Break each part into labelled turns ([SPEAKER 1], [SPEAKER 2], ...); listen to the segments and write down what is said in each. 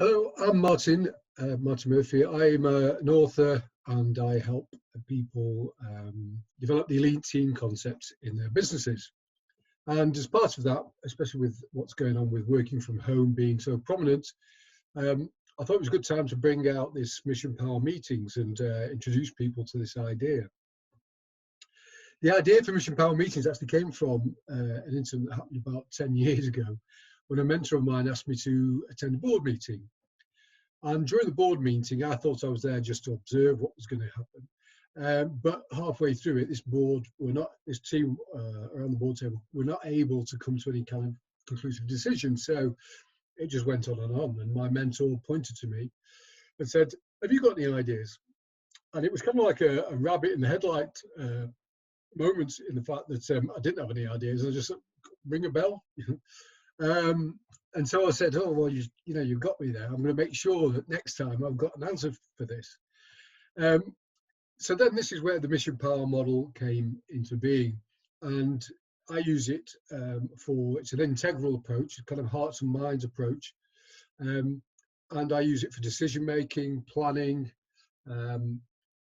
[SPEAKER 1] Hello, I'm Martin Murphy. I'm an author and I help people develop the elite team concept in their businesses. And as part of that, especially with what's going on with working from home being so prominent, I thought it was a good time to bring out this Mission Power meetings and introduce people to this idea. The idea for Mission Power meetings actually came from an incident that happened about 10 years ago when a mentor of mine asked me to attend a board meeting. And during the board meeting, I thought I was there just to observe what was going to happen. But halfway through it, this team around the board table were not able to come to any kind of conclusive decision. So it just went on and on. And my mentor pointed to me and said, "Have you got any ideas?" And it was kind of like a rabbit in the headlight moment, in the fact that I didn't have any ideas. I just ring a bell. And so I said, "Oh, well, you've got me there. I'm going to make sure that next time I've got an answer for this." So then this is where the Mission Power model came into being. And I use it it's an integral approach, kind of hearts and minds approach. And I use it for decision making, planning,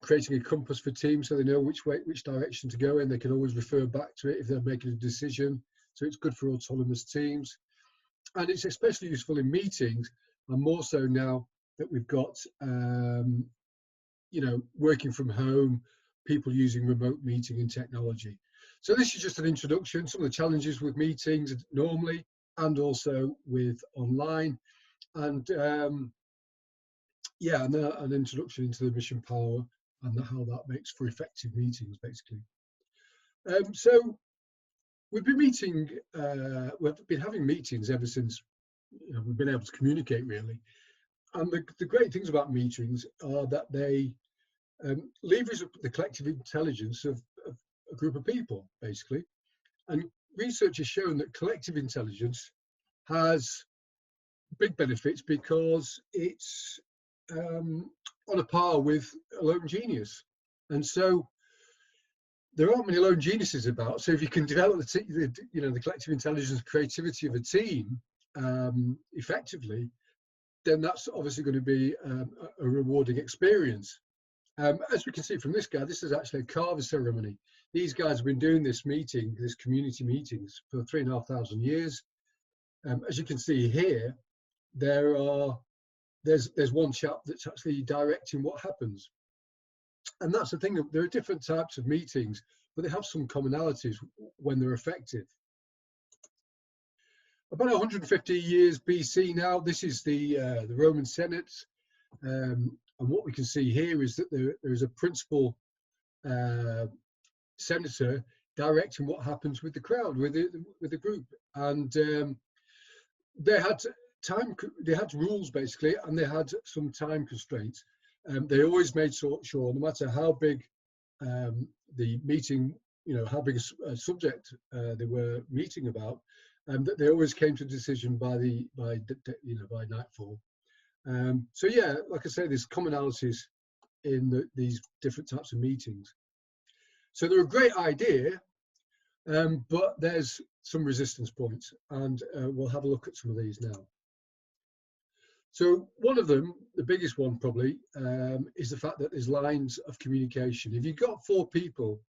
[SPEAKER 1] creating a compass for teams so they know which direction to go in. They can always refer back to it if they're making a decision. So it's good for autonomous teams. And it's especially useful in meetings, and more so now that we've got, working from home, people using remote meeting and technology. So this is just an introduction, some of the challenges with meetings normally, and also with online, and an introduction into the Mission Power and how that makes for effective meetings, basically. So we've been having meetings ever since we've been able to communicate, really. And the great things about meetings are that they leverage the collective intelligence of a group of people, basically. And research has shown that collective intelligence has big benefits because it's on a par with a lone genius. And so there aren't many lone geniuses about. So if you can develop the collective intelligence and creativity of a team effectively, then that's obviously going to be a rewarding experience. As we can see from this guy, this is actually a carver ceremony. These guys have been doing this community meetings for 3,500 years. As you can see here, there's one chap that's actually directing what happens. And that's the thing, there are different types of meetings, but they have some commonalities when they're effective. About 150 years BC now, this is the Roman Senate. And what we can see here is that there is a principal senator directing what happens with the crowd, with the group. And they had rules, basically, and they had some time constraints. They always made sure, no matter how big the meeting, how big a subject they were meeting about, that they always came to a decision by nightfall. So yeah, like I say, there's commonalities in these different types of meetings. So they're a great idea, but there's some resistance points, and we'll have a look at some of these now. So one of them, the biggest one probably, is the fact that there's lines of communication. If you've got 4 people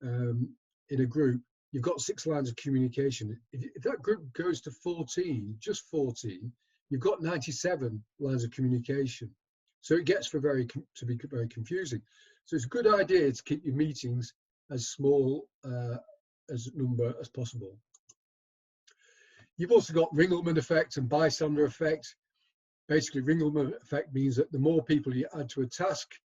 [SPEAKER 1] in a group, you've got 6 lines of communication. If that group goes to 14, just 14, you've got 97 lines of communication. So it gets to be very confusing. So it's a good idea to keep your meetings as small as number as possible. You've also got Ringelmann effect and bystander effect. Basically, Ringelmann effect means that the more people you add to a task,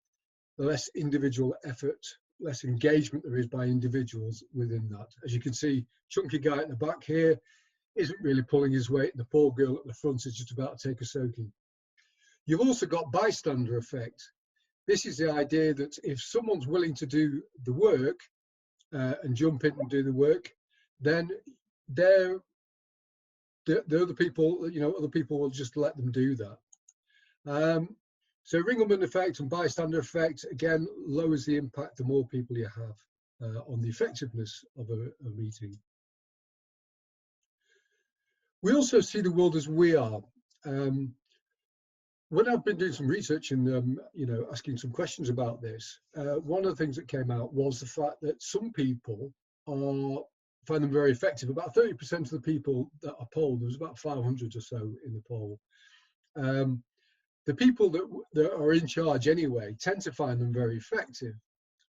[SPEAKER 1] the less individual effort, less engagement there is by individuals within that. As you can see, chunky guy at the back here isn't really pulling his weight, and the poor girl at the front is just about to take a soaking. You've also got bystander effect. This is the idea that if someone's willing to do the work and jump in and do the work, then the other people, other people will just let them do that. So Ringelmann effect and bystander effect, again, lowers the impact the more people you have on the effectiveness of a meeting. We also see the world as we are. when I've been doing some research and asking some questions about this, one of the things that came out was the fact that some people find them very effective. About 30% of the people that are polled, there was about 500 or so in the poll. The people that are in charge anyway tend to find them very effective,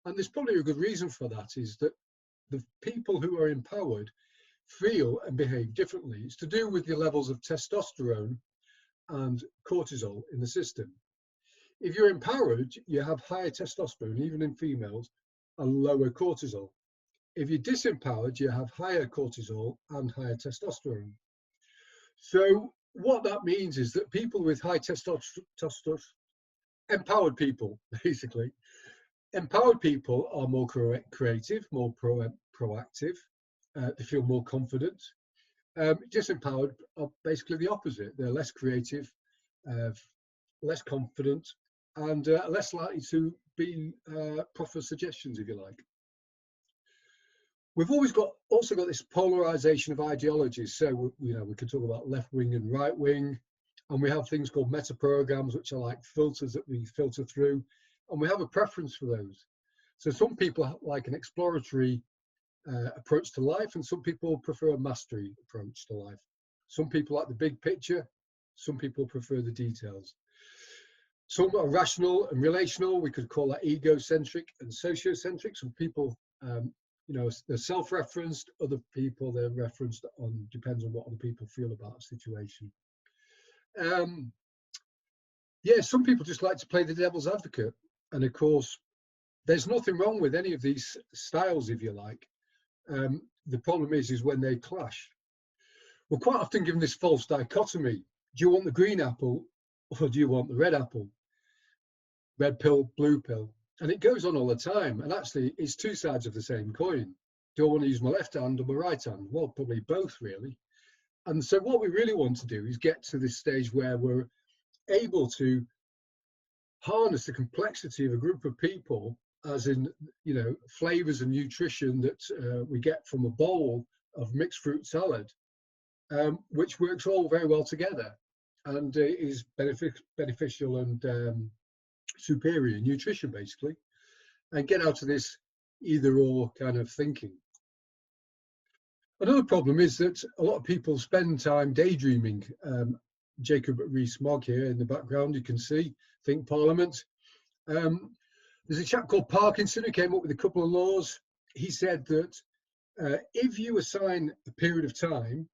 [SPEAKER 1] and there's probably a good reason for that. Is that the people who are empowered feel and behave differently. It's to do with the levels of testosterone and cortisol in the system. If you're empowered, you have higher testosterone, even in females, and lower cortisol. If you're disempowered, you have higher cortisol and higher testosterone. So what that means is that people with high testosterone, empowered people, basically, empowered people are more creative, more proactive, they feel more confident. Disempowered are basically the opposite. They're less creative, less confident, and less likely to be proffer suggestions, if you like. We've always also got this polarization of ideologies. So we can talk about left wing and right wing, and we have things called meta programs, which are like filters that we filter through, and we have a preference for those. So some people like an exploratory approach to life, and some people prefer a mastery approach to life. Some people like the big picture, some people prefer the details. Some are rational and relational. We could call that egocentric and sociocentric. Some people, they're self-referenced. Other people, they're referenced on, depends on what other people feel about a situation. Some people just like to play the devil's advocate. And of course, there's nothing wrong with any of these styles, if you like. The problem is when they clash. We're quite often given this false dichotomy. Do you want the green apple or do you want the red apple? Red pill, blue pill. And it goes on all the time. And actually, it's two sides of the same coin. Do I want to use my left hand or my right hand? Well, probably both, really. And so what we really want to do is get to this stage where we're able to harness the complexity of a group of people, as in, flavors and nutrition that we get from a bowl of mixed fruit salad, which works all very well together and is beneficial and superior nutrition, basically, and get out of this either or kind of thinking. Another problem is that a lot of people spend time daydreaming. Jacob Rees-Mogg here in the background, you can see, Think Parliament. There's a chap called Parkinson who came up with a couple of laws. He said that if you assign a period of time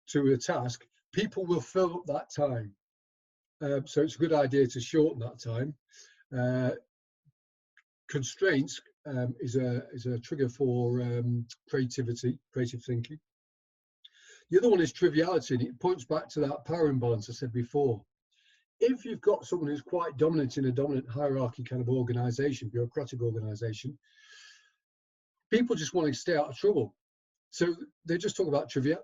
[SPEAKER 1] to a task, people will fill up that time. So it's a good idea to shorten that time. Constraints is a trigger for creative thinking. The other one is triviality, and it points back to that power imbalance I said before. If you've got someone who's quite dominant in a dominant hierarchy kind of organization, bureaucratic organization, people just want to stay out of trouble. So they just talk about trivia.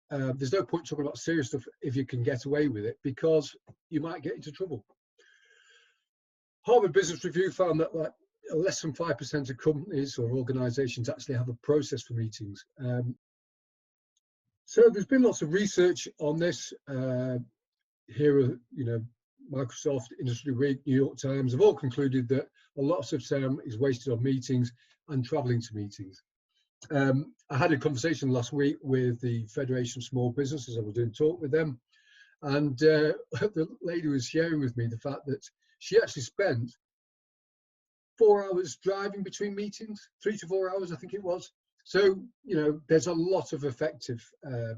[SPEAKER 1] There's no point talking about serious stuff if you can get away with it, because you might get into trouble. Harvard Business Review found that like less than 5% of companies or organizations actually have a process for meetings. So there's been lots of research on this. Here, Microsoft, Industry Week, New York Times have all concluded that a lot of time is wasted on meetings and traveling to meetings. I had a conversation last week with the Federation of Small Businesses. I was doing a talk with them, and the lady was sharing with me the fact that she actually spent 4 hours driving between meetings, 3 to 4 hours, I think it was. So, there's a lot of effective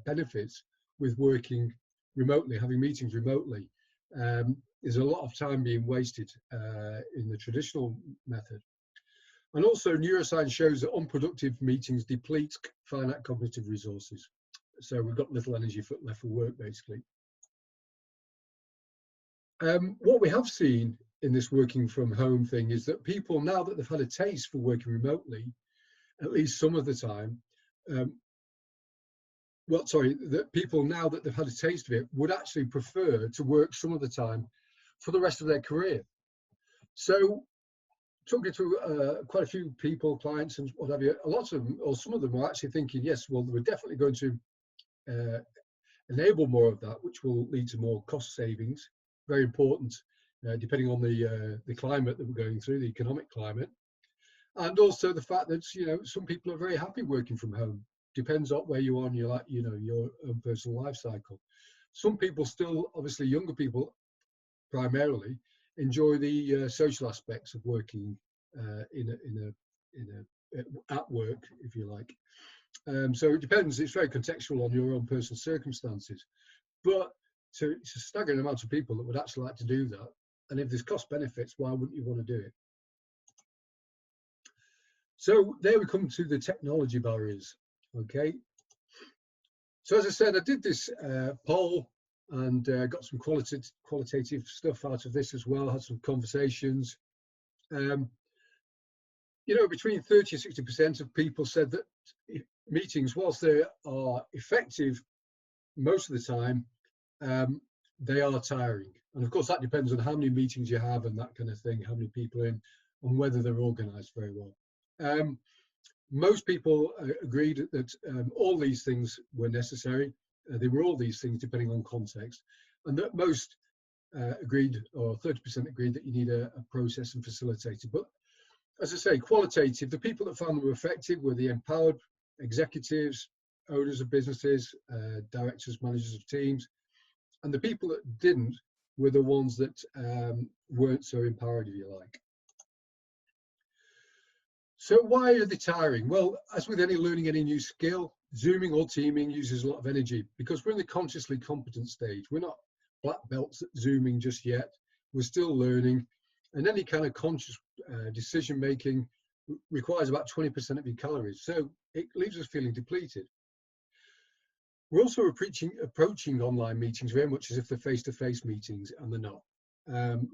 [SPEAKER 1] benefits with working remotely, having meetings remotely. There's a lot of time being wasted in the traditional method. And also neuroscience shows that unproductive meetings deplete finite cognitive resources. So we've got little energy left for work, basically. What we have seen in this working from home thing is that people, now that they've had a taste for working remotely, at least some of the time, that people, now that they've had a taste of it, would actually prefer to work some of the time for the rest of their career. So talking to quite a few people, clients and what have you, a lot of them, or some of them, are actually thinking, yes, well, we're definitely going to enable more of that, which will lead to more cost savings. very important, depending on the climate that we're going through, the economic climate, and also the fact that some people are very happy working from home. Depends on where you are in your your own personal life cycle. Some people still, obviously younger people primarily, enjoy the social aspects of working at work, if you like. So it depends. It's very contextual on your own personal circumstances. But so it's a staggering amount of people that would actually like to do that. And if there's cost benefits, why wouldn't you want to do it? So there we come to the technology barriers. Okay. So as I said, I did this poll and got some qualitative stuff out of this as well. Had some conversations. Between 30 and 60% of people said that meetings, whilst they are effective most of the time, they are tiring. And of course, that depends on how many meetings you have and that kind of thing, how many people in, and whether they're organized very well. Most people agreed that all these things were necessary. They were all these things depending on context, and that most agreed, or 30% agreed, that you need a process and facilitator. But as I say, qualitative, the people that found them effective were the empowered executives, owners of businesses, directors, managers of teams, and the people that didn't were the ones that weren't so empowered, if you like. So why are they tiring? Well, as with learning any new skill, Zooming or teaming uses a lot of energy because we're in the consciously competent stage. We're not black belts at Zooming just yet. We're still learning, and any kind of conscious decision making requires about 20% of your calories. So it leaves us feeling depleted. We're also approaching online meetings very much as if they're face-to-face meetings, and they're not.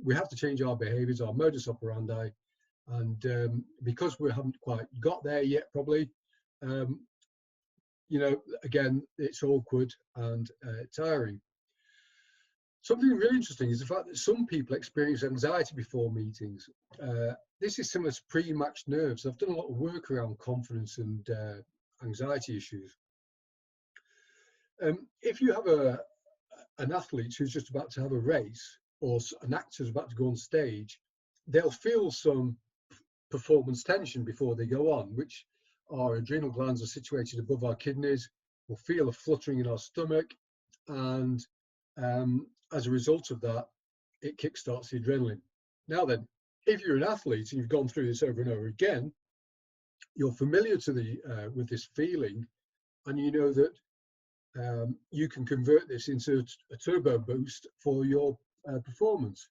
[SPEAKER 1] We have to change our behaviours, our modus operandi, and because we haven't quite got there yet, probably, again, it's awkward and tiring. Something really interesting is the fact that some people experience anxiety before meetings. This is similar to pre-match nerves. I've done a lot of work around confidence and anxiety issues. If you have an athlete who's just about to have a race, or an actor who's about to go on stage, they'll feel some performance tension before they go on, which our adrenal glands are situated above our kidneys. We'll feel a fluttering in our stomach, and as a result of that, it kickstarts the adrenaline. Now then, if you're an athlete and you've gone through this over and over again, you're familiar to with this feeling, and you know that you can convert this into a turbo boost for your performance.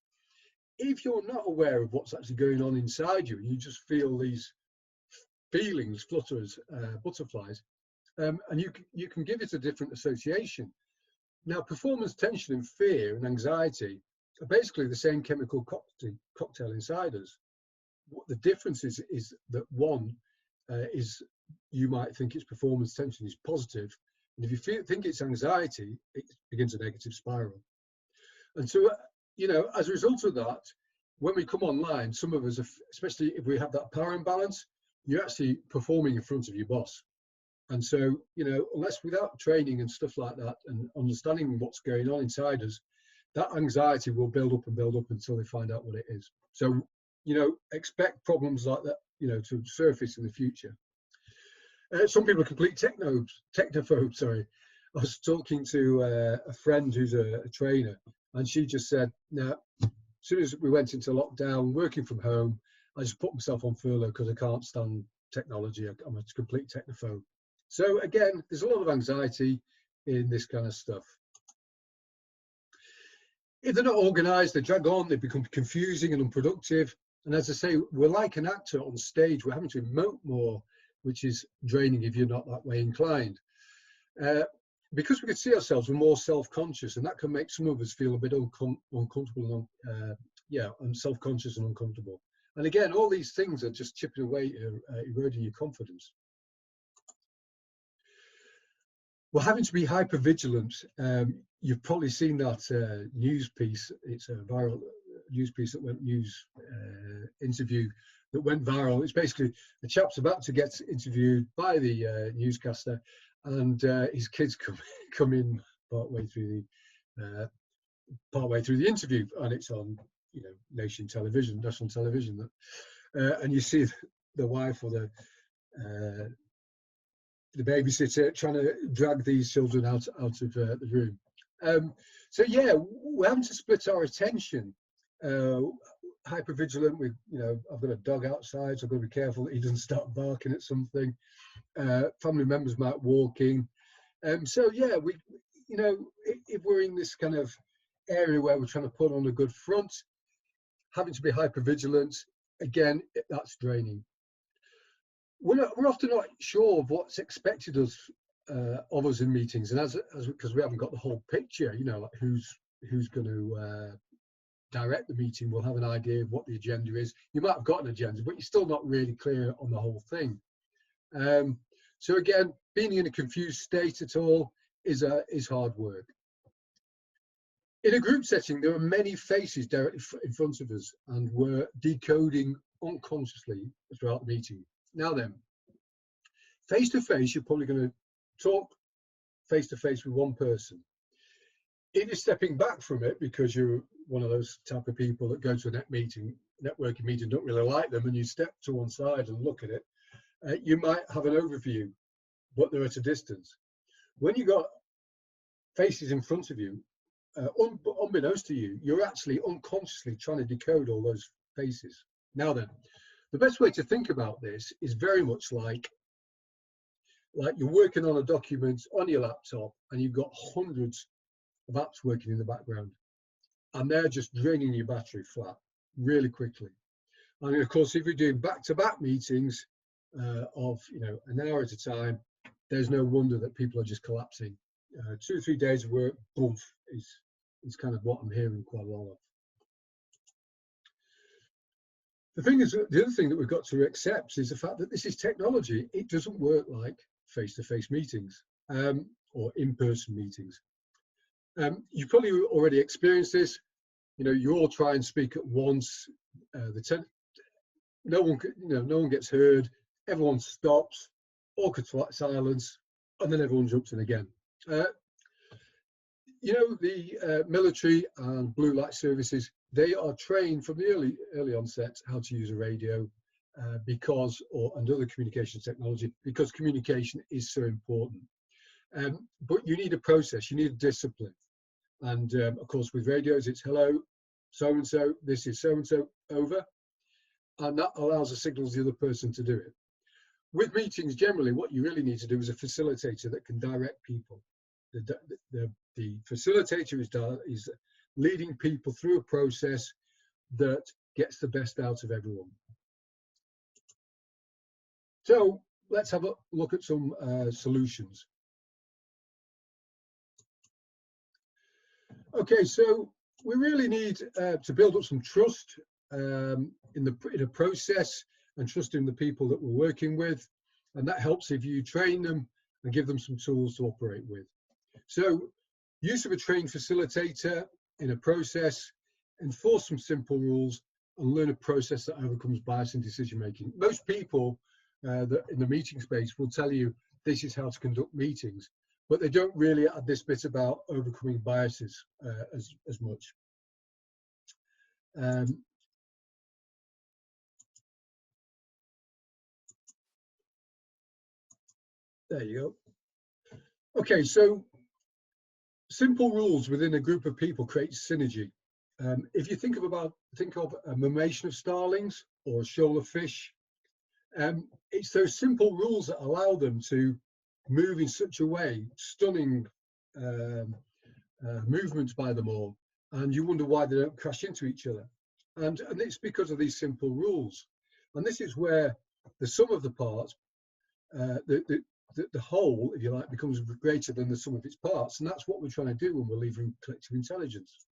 [SPEAKER 1] If you're not aware of what's actually going on inside you, and you just feel these feelings, flutters, butterflies, and you can give it a different association. Now, performance tension and fear and anxiety are basically the same chemical cocktail inside us. What the difference is that one is, you might think it's performance tension is positive, and if you think it's anxiety, it begins a negative spiral. And so, as a result of that, when we come online, some of us, especially if we have that power imbalance, you're actually performing in front of your boss. And so, unless without training and stuff like that and understanding what's going on inside us, that anxiety will build up until they find out what it is. So, expect problems like that, to surface in the future. Some people are complete technophobes, sorry. I was talking to a friend who's a trainer, and she just said, no, as soon as we went into lockdown, working from home, I just put myself on furlough because I can't stand technology. I'm a complete technophobe. So again, there's a lot of anxiety in this kind of stuff. If they're not organized, they drag on, they become confusing and unproductive. And as I say, we're like an actor on stage. We're having to emote more, which is draining if you're not that way inclined. Because we can see ourselves, we're more self-conscious, and that can make some of us feel a bit uncomfortable and self-conscious and uncomfortable. And again, all these things are just chipping away, eroding your confidence. We're having to be hyper vigilant. You've probably seen that news piece. It's a viral news piece that went interview that went viral. It's basically the chap's about to get interviewed by the newscaster, and his kids come in partway through partway through the interview, and it's on, you know, national television, and you see the wife or the babysitter trying to drag these children out of the room. So yeah, we're having to split our attention. Hyper vigilant. You know, I've got a dog outside, so I've got to be careful that he doesn't start barking at something. Family members might walk in. So yeah, you know, if we're in this kind of area where we're trying to put on a good front, having to be hyper vigilant, again, that's draining. We're often not sure of what's expected of us in meetings, and because we haven't got the whole picture, you know, like who's going to direct the meeting. We'll have an idea of what the agenda is. You might have got an agenda, but you're still not really clear on the whole thing. So again, being in a confused state at all is hard work. In a group setting, there are many faces directly in front of us, and we're decoding unconsciously throughout the meeting. Now then, face to face, you're probably going to talk face to face with one person. If you're stepping back from it because you're one of those type of people that go to a networking meeting, don't really like them, and you step to one side and look at it, you might have an overview, but they're at a distance. When you've got faces in front of you, unbeknownst to you, you're actually unconsciously trying to decode all those faces. Now then, the best way to think about this is very much like you're working on a document on your laptop and you've got hundreds of apps working in the background, and they're just draining your battery flat really quickly. And of course, if you're doing back-to-back meetings of, you know, an hour at a time, there's no wonder that people are just collapsing. 2 or 3 days of work, boom, is kind of what I'm hearing quite a lot of. The thing is, the other thing that we've got to accept is the fact that this is technology. It doesn't work like face-to-face meetings or in-person meetings. You probably already experienced this. You know, you all try and speak at once. No one gets heard. Everyone stops. Awkward silence, and then everyone jumps in again. You know, the military and blue light services, they are trained from the early onset how to use a radio and other communication technology, because communication is so important. But you need a process, you need a discipline. And of course, with radios, it's hello, so-and-so, this is so-and-so, over. And that allows the signals the other person to do it. With meetings, generally, what you really need to do is a facilitator that can direct people. The facilitator is leading people through a process that gets the best out of everyone. So let's have a look at some solutions. Okay, so we really need to build up some trust in a process, and trust in the people that we're working with, and that helps if you train them and give them some tools to operate with. So, use of a trained facilitator in a process, enforce some simple rules, and learn a process that overcomes bias in decision making. Most people that in the meeting space will tell you this is how to conduct meetings, but they don't really add this bit about overcoming biases as much. There you go. Okay, so simple rules within a group of people create synergy. If you think of a mimation of starlings or a shoal of fish, it's those simple rules that allow them to move in such a way, stunning movements by them all, and you wonder why they don't crash into each other. And it's because of these simple rules. And this is where the sum of the parts, the whole, if you like, becomes greater than the sum of its parts. And that's what we're trying to do when we're leveraging collective intelligence.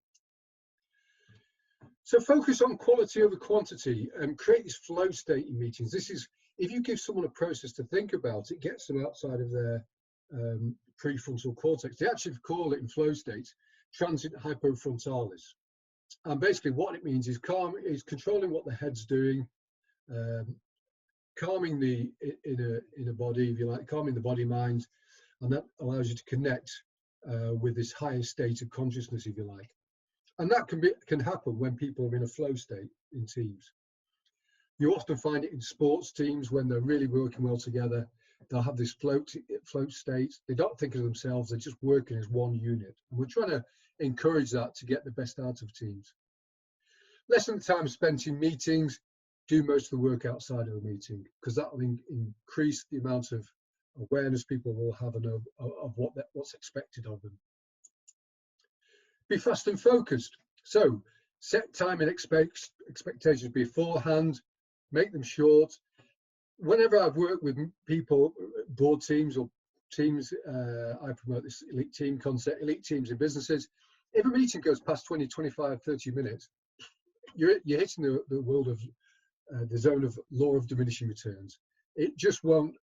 [SPEAKER 1] So focus on quality over quantity and create this flow state in meetings. This is, if you give someone a process to think about, it gets them outside of their prefrontal cortex. They actually call it in flow states transient hypofrontalis. And basically what it means is controlling what the head's doing, calming the inner body, if you like, calming the body mind, and that allows you to connect with this higher state of consciousness, if you like. And that can happen when people are in a flow state in teams. You often find it in sports teams when they're really working well together. They'll have this float state. They don't think of themselves, they're just working as one unit. And we're trying to encourage that to get the best out of teams. Less of the time spent in meetings, do most of the work outside of the meeting, because that will increase the amount of awareness people will have of what's expected of them. Be fast and focused. So set time and expectations beforehand, make them short. Whenever I've worked with people, board teams or teams, I promote this elite team concept, elite teams in businesses. If a meeting goes past 20, 25, 30 minutes, you're hitting the world of the zone of law of diminishing returns. It just won't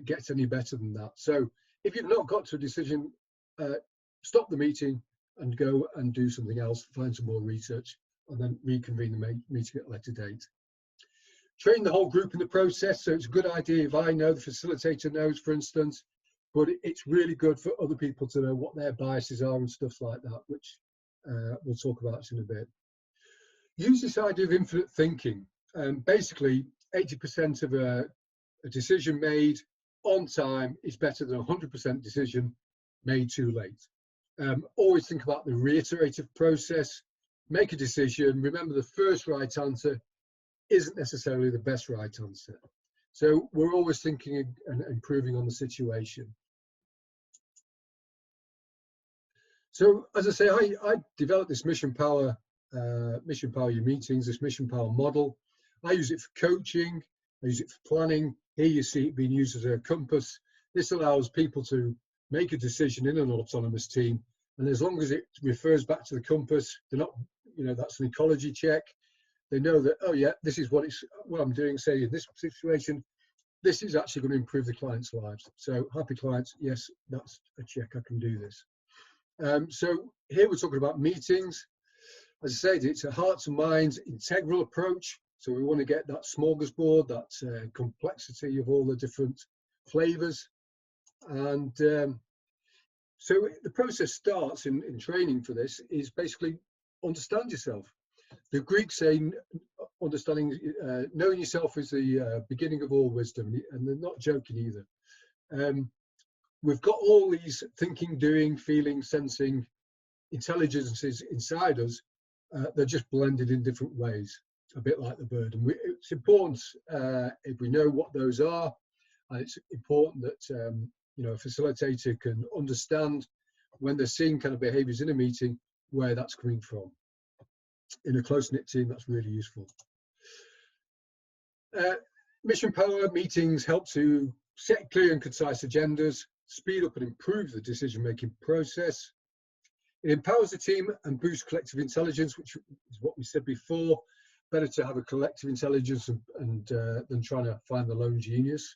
[SPEAKER 1] get any better than that. So if you've not got to a decision, stop the meeting and go and do something else, find some more research, and then reconvene the meeting at a later date. Train the whole group in the process. So it's a good idea if I know, the facilitator knows, for instance, but it's really good for other people to know what their biases are and stuff like that, which we'll talk about in a bit. Use this idea of infinite thinking. Basically, 80% of a decision made on time is better than 100% decision made too late. Always think about the reiterative process. Make a decision. Remember, the first right answer isn't necessarily the best right answer. So we're always thinking and improving on the situation. So as I say, I developed this mission power your meetings, this mission power model. I use it for coaching. I use it for planning. Here you see it being used as a compass. This allows people to make a decision in an autonomous team. And as long as it refers back to the compass, they're not, that's an ecology check. They know that, oh yeah, this is what I'm doing, say in this situation, this is actually going to improve the client's lives. So happy clients, yes, that's a check, I can do this. So here we're talking about meetings. As I said, it's a hearts and minds integral approach. So we want to get that smorgasbord, that complexity of all the different flavors. And so the process starts in training for this is basically understand yourself. The Greeks say knowing yourself is the beginning of all wisdom, and they're not joking either. We've got all these thinking, doing, feeling, sensing intelligences inside us. They're just blended in different ways, a bit like the bird. And it's important if we know what those are, and it's important that a facilitator can understand when they're seeing kind of behaviours in a meeting where that's coming from. In a close-knit team, that's really useful. Mission power meetings help to set clear and concise agendas, speed up and improve the decision-making process. It empowers the team and boosts collective intelligence, which is what we said before. Better to have a collective intelligence than trying to find the lone genius.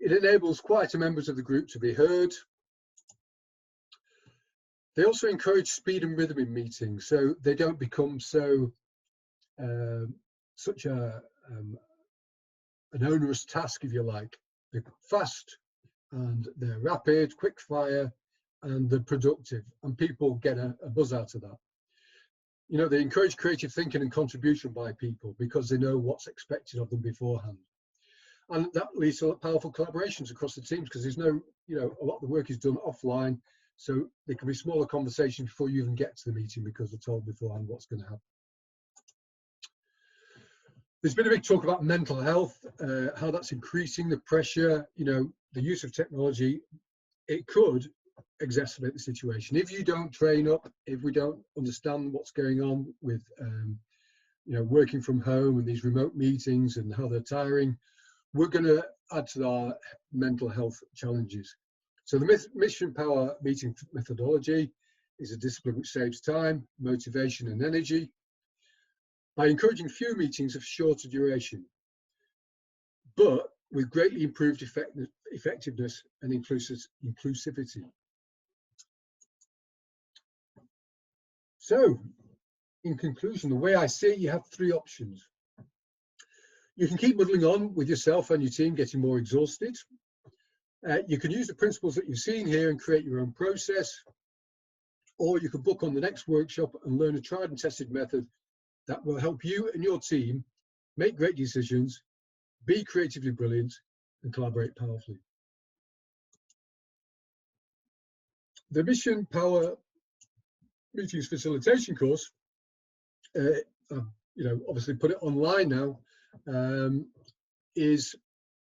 [SPEAKER 1] It enables quieter members of the group to be heard. They also encourage speed and rhythm in meetings, so they don't become such an onerous task, if you like. They're fast and they're rapid, quick fire, and they're productive, and people get a buzz out of that. They encourage creative thinking and contribution by people because they know what's expected of them beforehand. And that leads to powerful collaborations across the teams because there's no, a lot of the work is done offline. So there can be smaller conversations before you even get to the meeting because they're told beforehand what's going to happen. There's been a big talk about mental health, how that's increasing the pressure, the use of technology. It could exacerbate the situation. If you don't train up, if we don't understand what's going on with, working from home and these remote meetings and how they're tiring, we're going to add to our mental health challenges. So the mission power meeting methodology is a discipline which saves time, motivation and energy by encouraging few meetings of shorter duration, but with greatly improved effectiveness and inclusivity. So, in conclusion, the way I see it, you have three options. You can keep muddling on with yourself and your team, getting more exhausted. You can use the principles that you've seen here and create your own process, or you can book on the next workshop and learn a tried and tested method that will help you and your team make great decisions, be creatively brilliant, and collaborate powerfully. The Mission Power Meetings Facilitation course, obviously put it online now,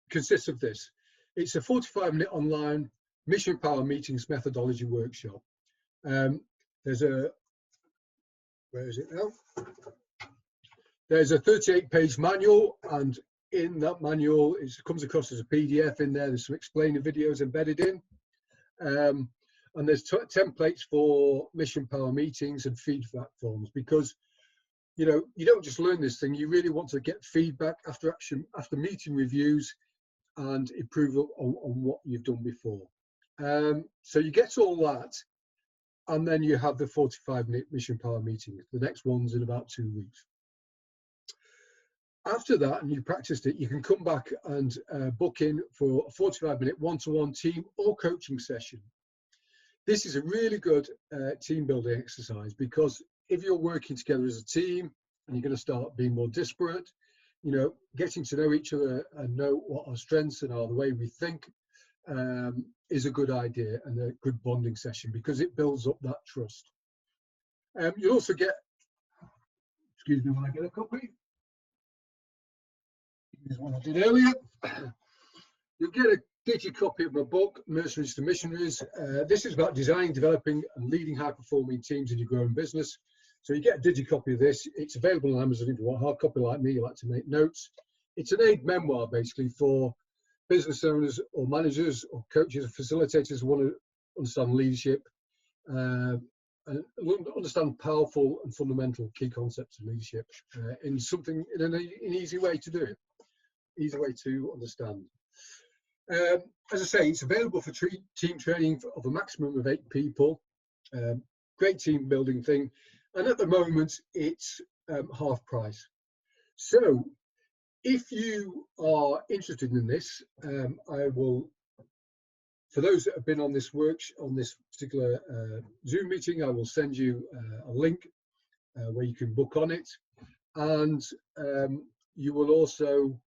[SPEAKER 1] consists of this. It's a 45-minute online Mission Power Meetings methodology workshop. There's a 38-page manual, and in that manual, it comes across as a PDF in there. There's some explainer videos embedded in. And there's templates for Mission Power meetings and feedback forms, because you don't just learn this thing, you really want to get feedback after meeting reviews and improve on what you've done before. So you get all that, and then you have the 45-minute Mission Power meeting. The next one's in about 2 weeks. After that, and you practiced it, you can come back and book in for a 45-minute one-to-one team or coaching session. This is a really good team building exercise, because if you're working together as a team and you're going to start being more disparate, getting to know each other and know what our strengths and are, the way we think, is a good idea and a good bonding session, because it builds up that trust. You'll also get, excuse me when I get a copy. Here's one I did earlier. You'll get a digicopy of my book, Mercenaries to Missionaries. This is about designing, developing and leading high-performing teams in your growing business. So you get a digicopy of this. It's available on Amazon if you want hard copy like me, you like to make notes. It's an aid memoir, basically, for business owners or managers or coaches or facilitators who want to understand leadership and understand powerful and fundamental key concepts of leadership in an easy way to do it, easy way to understand. As I say, it's available for team training of a maximum of 8 people. Great team building thing, and at the moment it's half price. So if you are interested in this, I will, for those that have been on this particular Zoom meeting, I will send you a link where you can book on it, and you will also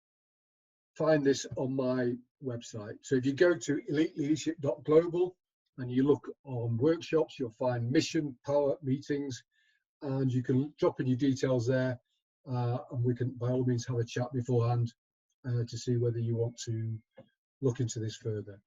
[SPEAKER 1] find this on my website. So if you go to eliteleadership.global and you look on workshops, you'll find Mission Power Meetings, and you can drop in your details there, and we can by all means have a chat beforehand to see whether you want to look into this further.